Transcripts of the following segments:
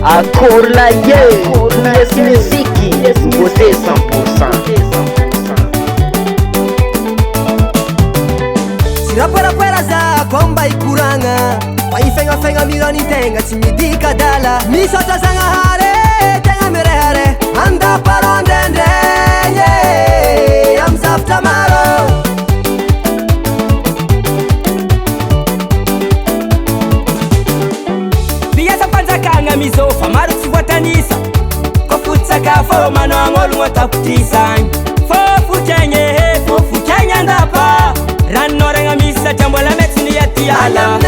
Akorla yes muziki beauté 100%. Sirapara za komba ikuranga waifenga miloni tenga chimidika dala misota sanga hare tenga merehare anda parondende amsafta maro kanga mizofa maru tsiwatanisa kofutsaka fo manongolu ngotakutisanya fofu chenye ndapa ranorenga misa jambola metsini yatiala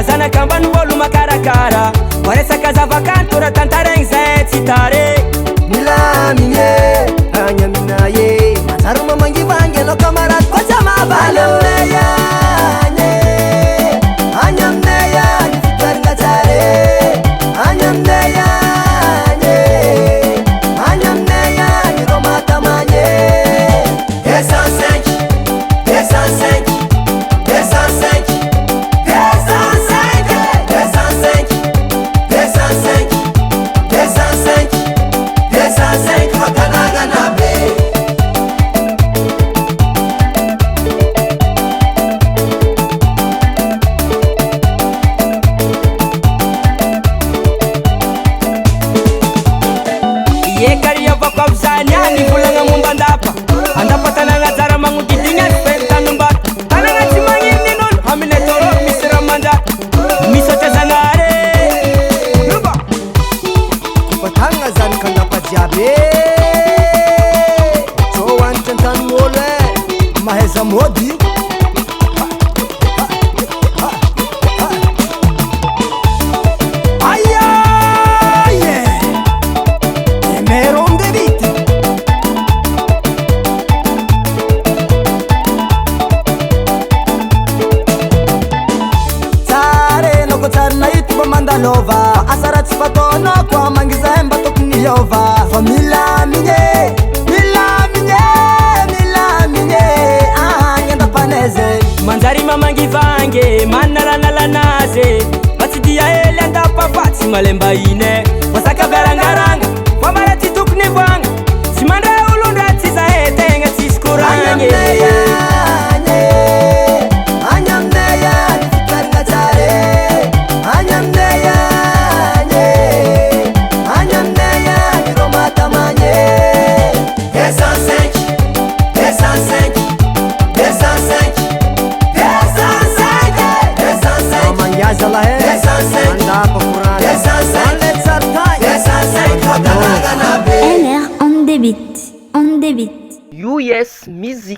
Zana kambanu wolu makarakara waresa kaza vakantura tantarengze tsitare mila minye anya minaye mazaruma mangi vange no kamarat kocha mabalo Modi Lova asara tsifatono kwa mangiza emba tokuni yova famila minye nyenda paneze manzari mamangi vange manala naze batidia ele ndapa pati malemba ine wasaka berangaranga wamara titukni vanga simanda ulunda tiza hetenga tiskurange LR on débite. US Music.